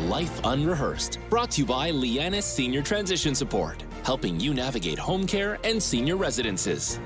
Life Unrehearsed, brought to you by Lianas Senior Transition Support, helping you navigate home care and senior residences.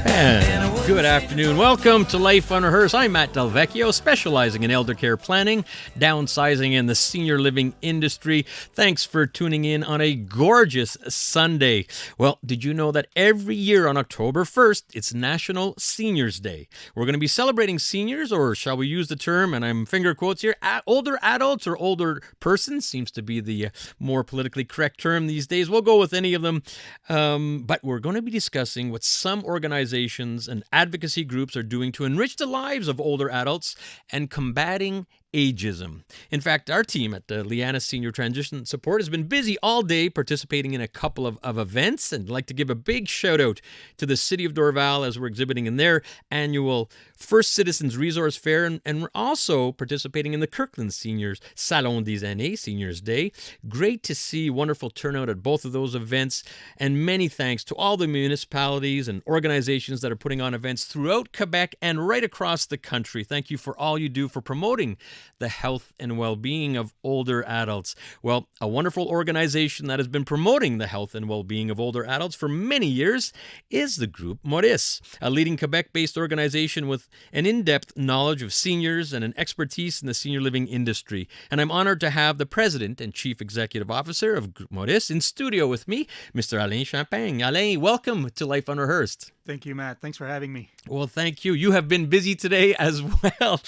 And good afternoon. Welcome to Life Unrehearsed. I'm Matt Del Vecchio, specializing in elder care planning, downsizing, in the senior living industry. Thanks for tuning in on a gorgeous Sunday. Well, did you know that every year on October 1st, it's National Seniors Day? We're going to be celebrating seniors, or shall we use the term, and I'm finger quotes here, older adults or older persons, seems to be the more politically correct term these days. We'll go with any of them. But we're going to be discussing what some organizations and advocacy groups are doing to enrich the lives of older adults and combating ageism. In fact, our team at the Lianas Senior Transition Support has been busy all day participating in a couple of events, and I'd like to give a big shout out to the City of Dorval as we're exhibiting in their annual First Citizens Resource Fair, and we're also participating in the Kirkland Seniors Salon des Aînés, Seniors Day. Great to see wonderful turnout at both of those events, and many thanks to all the municipalities and organizations that are putting on events throughout Quebec and right across the country. Thank you for all you do for promoting the health and well-being of older adults. Well, a wonderful organization that has been promoting the health and well-being of older adults for many years is the Groupe Maurice, a leading Quebec-based organization with an in-depth knowledge of seniors and an expertise in the senior living industry. And I'm honored to have the President and Chief Executive Officer of Groupe Maurice in studio with me, Mr. Alain Champagne. Alain, welcome to Life Unrehearsed. Thank you, Matt. Thanks for having me. Well, thank you. You have been busy today as well.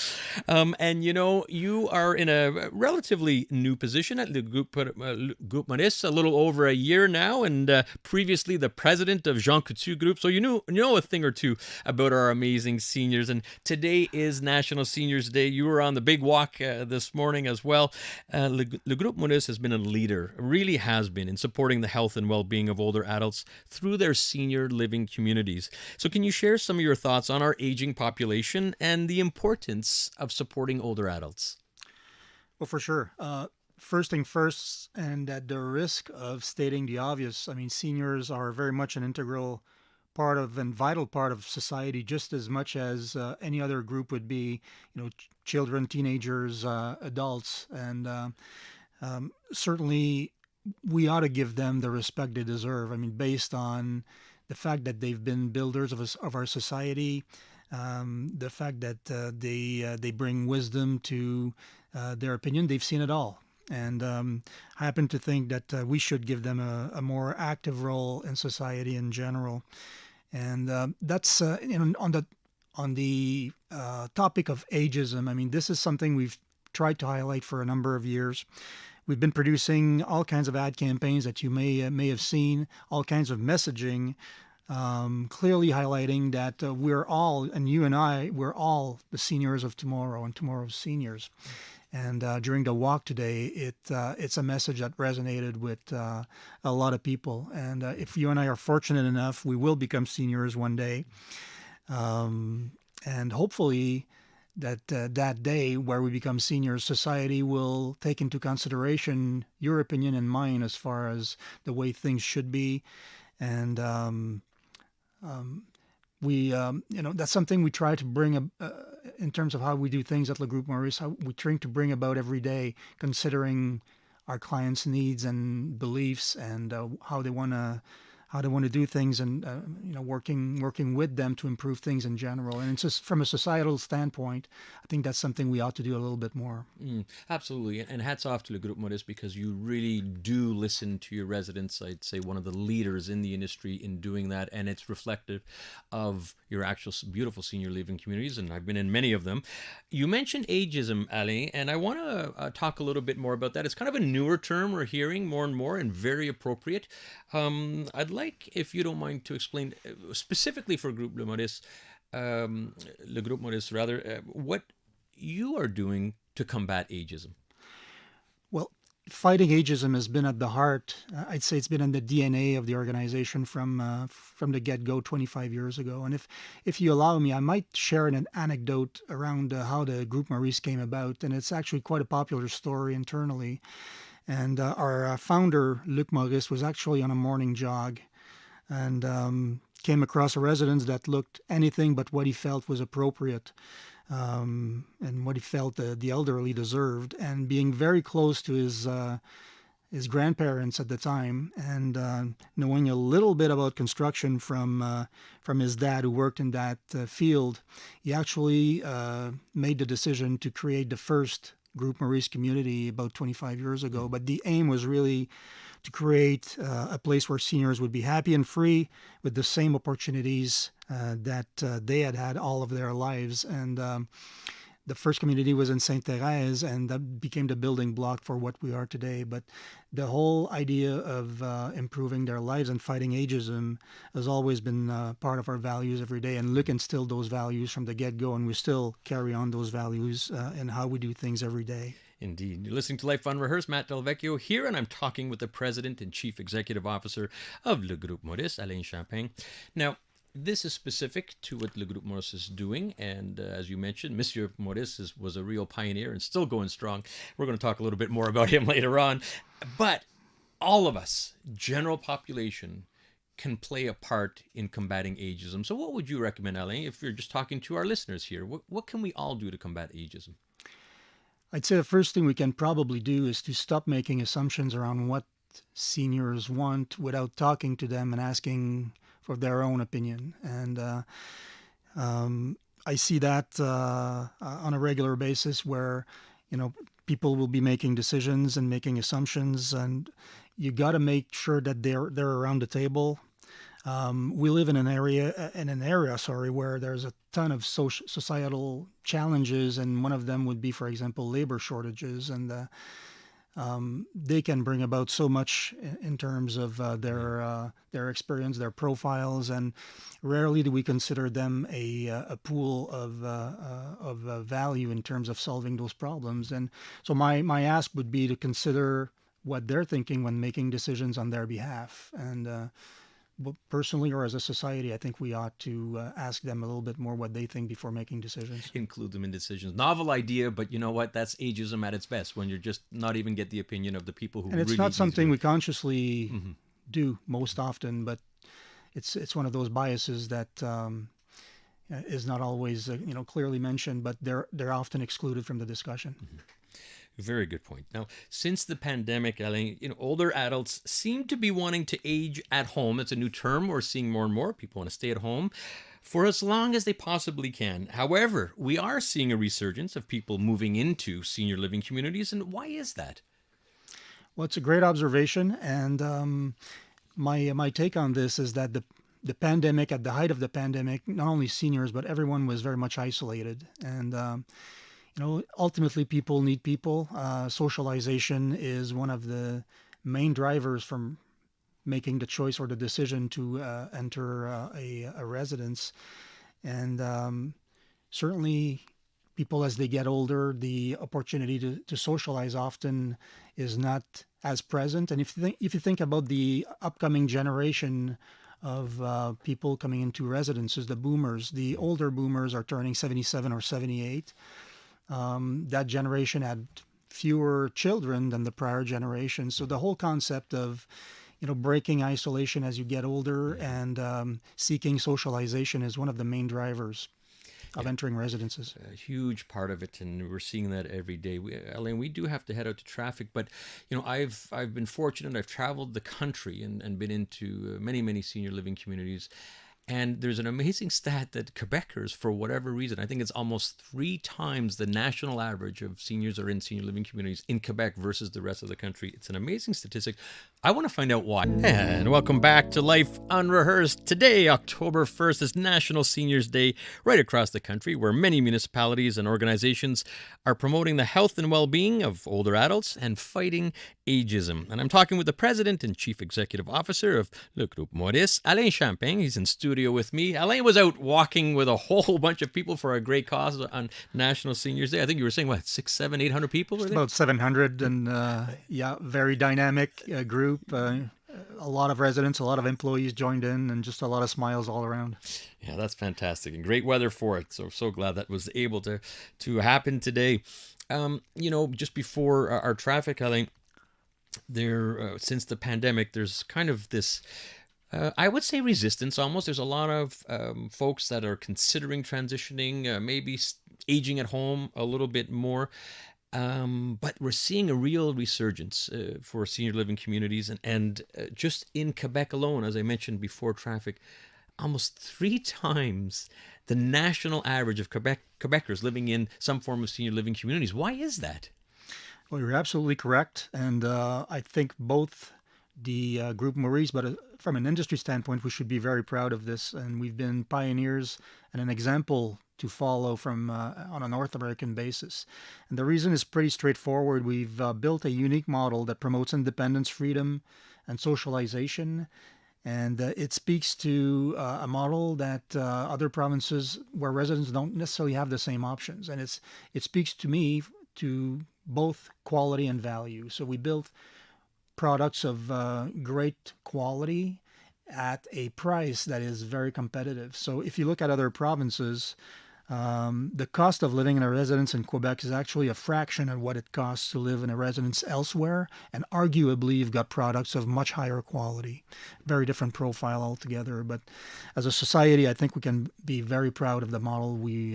And, you know, you are in a relatively new position at the Groupe Maurice, a little over a year now, and previously the president of Jean Coutu Group. So you know a thing or two about our amazing seniors. And today is National Seniors Day. You were on the big walk this morning as well. Le Groupe Maurice has been a leader, really has been, in supporting the health and well-being of older adults through their senior living communities. So can you share some of your thoughts on our aging population and the importance of supporting older adults? Well, for sure. First thing first, and at the risk of stating the obvious, I mean, seniors are very much an integral part of and vital part of society, just as much as any other group would be, children, teenagers, adults. And certainly we ought to give them the respect they deserve. I mean, based on the fact that they've been builders of our society, the fact that they bring wisdom to their opinion. They've seen it all. And I happen to think that we should give them a more active role in society in general. And that's on the topic of ageism. I mean, this is something we've tried to highlight for a number of years. We've been producing all kinds of ad campaigns that you may have seen, all kinds of messaging, clearly highlighting that we're all, and you and I, we're all the seniors of tomorrow and tomorrow's seniors. And during the walk today, it's a message that resonated with a lot of people. And if you and I are fortunate enough, we will become seniors one day. And hopefully that day where we become seniors, society will take into consideration your opinion and mine as far as the way things should be. And that's something we try to bring in terms of how we do things at Le Groupe Maurice, how we try to bring about every day, considering our clients' needs and beliefs and how they want to do things, and working with them to improve things in general. And it's just from a societal standpoint, I think that's something we ought to do a little bit more. Absolutely. And hats off to Le Groupe Maurice, because you really do listen to your residents. I'd say one of the leaders in the industry in doing that, and it's reflective of your actual beautiful senior living communities, and I've been in many of them. You mentioned ageism, Alain, and I want to talk a little bit more about that. It's kind of a newer term we're hearing more and more, and very appropriate. I'd like, if you don't mind, to explain specifically for Groupe Maurice, Le Groupe Maurice, what you are doing to combat ageism. Well, fighting ageism has been at the heart. I'd say it's been in the DNA of the organization from the get-go 25 years ago. And if you allow me, I might share an anecdote around how the Groupe Maurice came about, and it's actually quite a popular story internally. And our founder, Luc Maurice, was actually on a morning jog and came across a residence that looked anything but what he felt was appropriate. and what he felt the elderly deserved, and being very close to his grandparents at the time, and knowing a little bit about construction from his dad who worked in that field, he actually made the decision to create the first Groupe Maurice community about 25 years ago. But the aim was really to create a place where seniors would be happy and free with the same opportunities that they had had all of their lives. And the first community was in Sainte Thérèse, and that became the building block for what we are today. But the whole idea of improving their lives and fighting ageism has always been part of our values every day. And Luc instilled those values from the get-go, and we still carry on those values in how we do things every day. Indeed. You're listening to Life Unrehearsed. Matt Del Vecchio here, and I'm talking with the President and Chief Executive Officer of Le Groupe Maurice, Alain Champagne. Now, this is specific to what Le Groupe Maurice is doing, and as you mentioned, Monsieur Maurice was a real pioneer and still going strong. We're going to talk a little bit more about him later on. But all of us, general population, can play a part in combating ageism. So what would you recommend, Alain, if you're just talking to our listeners here? What can we all do to combat ageism? I'd say the first thing we can probably do is to stop making assumptions around what seniors want without talking to them and asking for their own opinion. And I see that on a regular basis where, people will be making decisions and making assumptions, and you got to make sure that they're around the table. We live in an area, where there's a ton of societal challenges, and one of them would be, for example, labor shortages, and they can bring about so much in terms of their experience, their profiles, and rarely do we consider them a pool of value in terms of solving those problems. And so my ask would be to consider what they're thinking when making decisions on their behalf. And personally or as a society, I think we ought to ask them a little bit more what they think before making decisions. Include them in decisions. Novel idea, but you know what? That's ageism at its best, when you're just not even get the opinion of the people who and it's really not something we consciously Mm-hmm. do most often, but it's one of those biases that is not always clearly mentioned, but they're often excluded from the discussion. Mm-hmm. Very good point. Now, since the pandemic, Alain, older adults seem to be wanting to age at home. It's a new term we're seeing more and more. People want to stay at home for as long as they possibly can. However, we are seeing a resurgence of people moving into senior living communities. And why is that? Well, it's a great observation. And my take on this is that the pandemic, at the height of the pandemic, not only seniors, but everyone was very much isolated. And ultimately, people need people. Socialization is one of the main drivers from making the choice or the decision to enter a residence. And certainly, people as they get older, the opportunity to socialize often is not as present. And if you think about the upcoming generation of people coming into residences, the boomers, the older boomers are turning 77 or 78. That generation had fewer children than the prior generation. So the whole concept of, breaking isolation as you get older and seeking socialization is one of the main drivers of entering residences. A huge part of it, and we're seeing that every day. Alain, we do have to head out to traffic, but I've been fortunate. I've traveled the country and been into many senior living communities. And there's an amazing stat that Quebecers, for whatever reason, I think it's almost 3 times the national average of seniors are in senior living communities in Quebec versus the rest of the country. It's an amazing statistic. I want to find out why. And welcome back to Life Unrehearsed. Today, October 1st, is National Seniors Day right across the country, where many municipalities and organizations are promoting the health and well-being of older adults and fighting ageism. And I'm talking with the President and Chief Executive Officer of Le Groupe Maurice, Alain Champagne. He's in studio with me. Alain was out walking with a whole bunch of people for a great cause on National Seniors Day. I think you were saying, 600, 700, 800 people? Were there? About 700, and very dynamic group. A lot of residents, a lot of employees joined in, and just a lot of smiles all around. Yeah, that's fantastic, and great weather for it. So glad that was able to happen today. Just before our traffic, Alain, since the pandemic, there's kind of this, I would say, resistance almost. There's a lot of folks that are considering transitioning, maybe aging at home a little bit more. But we're seeing a real resurgence for senior living communities. And just in Quebec alone, as I mentioned before, traffic, almost 3 times the national average of Quebecers living in some form of senior living communities. Why is that? Well, you're absolutely correct. And I think both the Groupe Maurice, but from an industry standpoint, we should be very proud of this. And we've been pioneers and an example to follow from on a North American basis. And the reason is pretty straightforward. We've built a unique model that promotes independence, freedom, and socialization. And it speaks to a model that other provinces where residents don't necessarily have the same options. And it speaks to me to both quality and value. So we built products of great quality at a price that is very competitive. So if you look at other provinces, the cost of living in a residence in Quebec is actually a fraction of what it costs to live in a residence elsewhere. And arguably, you've got products of much higher quality, very different profile altogether. But as a society, I think we can be very proud of the model we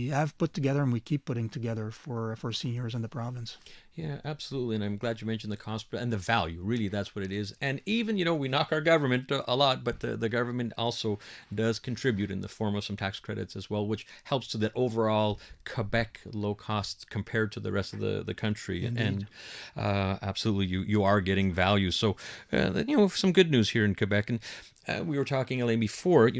have put together and we keep putting together for seniors in the province. Yeah, absolutely. And I'm glad you mentioned the cost and the value. Really, that's what it is. And even, we knock our government a lot, but the government also does contribute in the form of some tax credits as well, which helps to that overall Quebec low cost compared to the rest of the country. Indeed. And absolutely, you are getting value. So, some good news here in Quebec. And we were talking, Alain, before,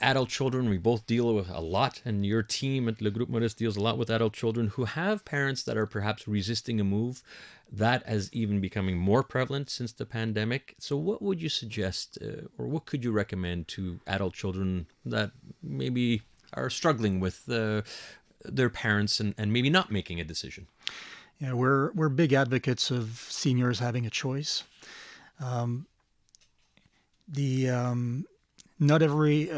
adult children, we both deal with a lot, and your team at Le Groupe Maurice deals a lot with adult children who have parents that are perhaps resisting a move. That has even becoming more prevalent since the pandemic. So what would you suggest, or what could you recommend to adult children that maybe are struggling with their parents and maybe not making a decision? Yeah, we're big advocates of seniors having a choice. Not every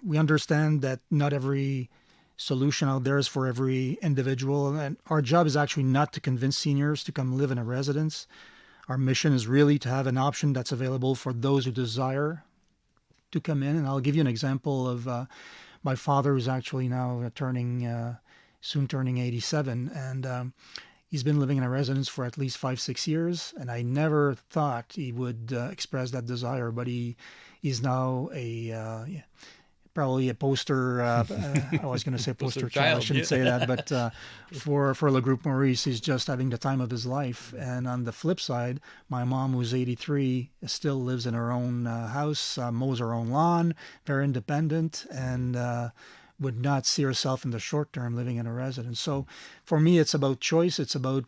we understand that not every solution out there is for every individual, and our job is actually not to convince seniors to come live in a residence. Our mission is really to have an option that's available for those who desire to come in. And I'll give you an example of my father, who's actually now soon turning 87, and he's been living in a residence for at least 5-6 years, and I never thought he would express that desire. But he's now probably a poster. I was going to say poster child. I shouldn't say that, but for Le Groupe Maurice, he's just having the time of his life. And on the flip side, my mom, who's 83, still lives in her own house, mows her own lawn, very independent, and would not see herself in the short term living in a residence. So for me, it's about choice. It's about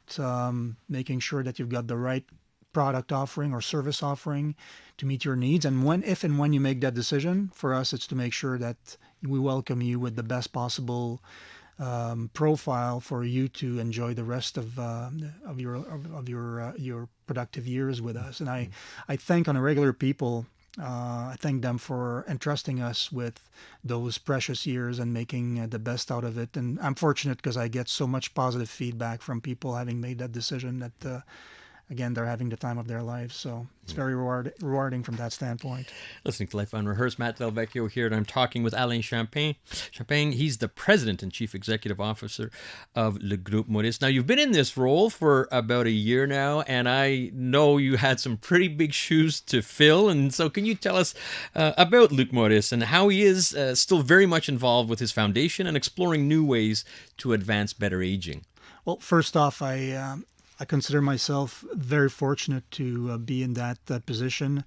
making sure that you've got the right product offering or service offering to meet your needs. And if and when you make that decision, for us, it's to make sure that we welcome you with the best possible profile for you to enjoy the rest of your productive years with us. And I thank on a regular I thank them for entrusting us with those precious years and making the best out of it. And I'm fortunate because I get so much positive feedback from people having made that decision that, again, they're having the time of their lives. So it's very rewarding from that standpoint. Listening to Life Unrehearsed, Matt Delvecchio here, and I'm talking with Alain Champagne. He's the President and Chief Executive Officer of Le Groupe Maurice. Now, you've been in this role for about a year now, and I know you had some pretty big shoes to fill. And so can you tell us about Luc Maurice and how he is still very much involved with his foundation and exploring new ways to advance better aging? Well, first off, I consider myself very fortunate to be in that position.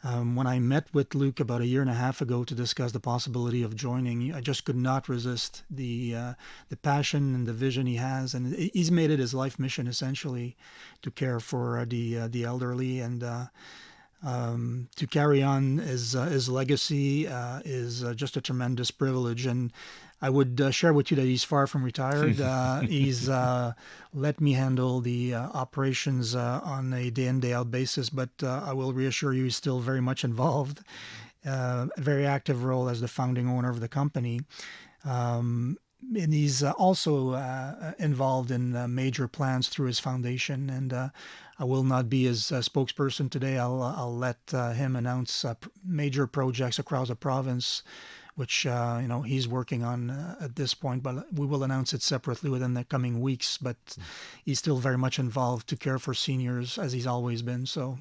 When I met with Luc about a year and a half ago to discuss the possibility of joining, I just could not resist the passion and the vision he has, and he's made it his life mission essentially to care for the elderly, and to carry on his legacy is just a tremendous privilege. And I would share with you that he's far from retired. He's let me handle the operations on a day in, day out basis, but I will reassure you he's still very much involved, a very active role as the founding owner of the company. And he's also involved in major plans through his foundation. And I will not be his spokesperson today. I'll let him announce major projects across the province which he's working on at this point, but we will announce it separately within the coming weeks. But he's still very much involved to care for seniors, as he's always been. So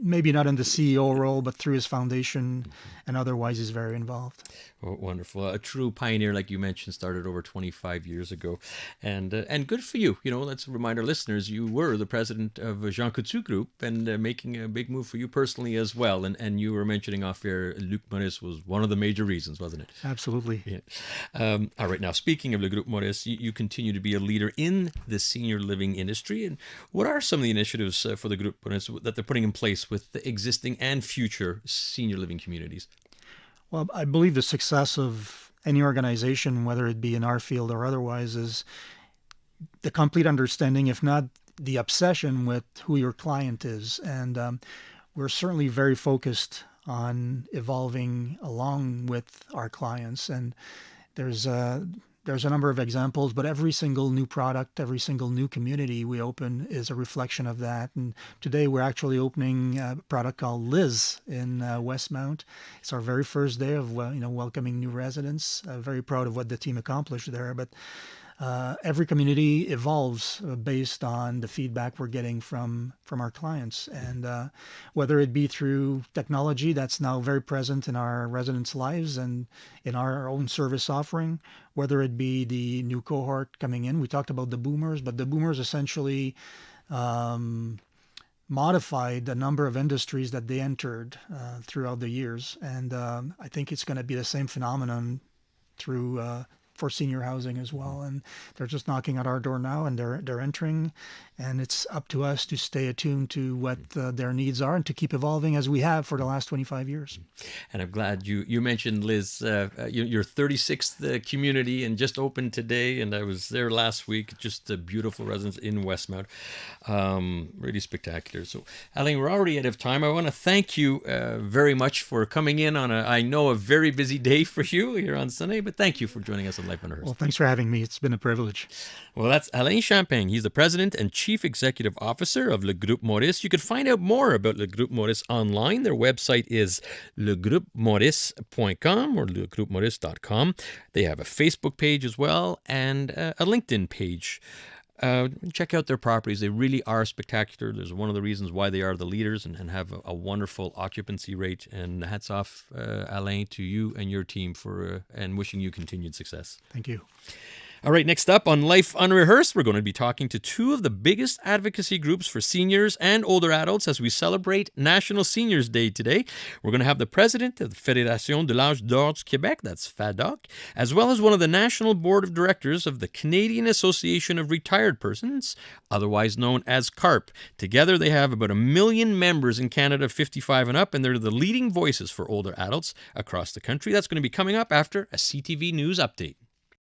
maybe not in the CEO role, but through his foundation and otherwise he's very involved. Oh, wonderful. A true pioneer, like you mentioned, started over 25 years ago. And good for you. Let's remind our listeners, you were the president of Jean Coutu Group, and making a big move for you personally as well. And you were mentioning off air, Groupe Maurice was one of the major reasons, wasn't it? Absolutely. Yeah. All right. Now, speaking of Groupe Maurice, you continue to be a leader in the senior living industry. And what are some of the initiatives for the Groupe Maurice that they're putting in place with the existing and future senior living communities? Well, I believe the success of any organization, whether it be in our field or otherwise, is the complete understanding, if not the obsession, with who your client is. And we're certainly very focused on evolving along with our clients. And there's a number of examples, but every single new product, every single new community we open is a reflection of that. And today we're actually opening a product called Liz in Westmount. It's our very first day of welcoming new residents. Very proud of what the team accomplished there. But every community evolves based on the feedback we're getting from our clients, and whether it be through technology that's now very present in our residents' lives and in our own service offering, whether it be the new cohort coming in. We talked about the boomers, but the boomers essentially modified a number of industries that they entered throughout the years, and I think it's going to be the same phenomenon for senior housing as well. And they're just knocking at our door now, and they're entering, and it's up to us to stay attuned to what their needs are and to keep evolving as we have for the last 25 years. And I'm glad you mentioned, Liz, your 36th community and just opened today, and I was there last week. Just a beautiful residence in Westmount. Really spectacular. So, Alain, we're already out of time. I want to thank you very much for coming in on I know a very busy day for you here on Sunday, but thank you for joining us on Life on Earth. Well, thanks for having me. It's been a privilege. Well, that's Alain Champagne. He's the president and chief executive officer of Le Groupe Maurice. You can find out more about Le Groupe Maurice online. Their website is legroupeMaurice.com or legroupeMaurice.com. They have a Facebook page as well and a LinkedIn page. Check out their properties. They really are spectacular. There's one of the reasons why they are the leaders and have a wonderful occupancy rate. And hats off, Alain, to you and your team and wishing you continued success. Thank you. All right, next up on Life Unrehearsed, we're going to be talking to two of the biggest advocacy groups for seniors and older adults as we celebrate National Seniors Day today. We're going to have the president of the Fédération de l'Âge d'Or du Québec, that's FADOC, as well as one of the national board of directors of the Canadian Association of Retired Persons, otherwise known as CARP. Together, they have about 1 million members in Canada 55 and up, and they're the leading voices for older adults across the country. That's going to be coming up after a CTV News update.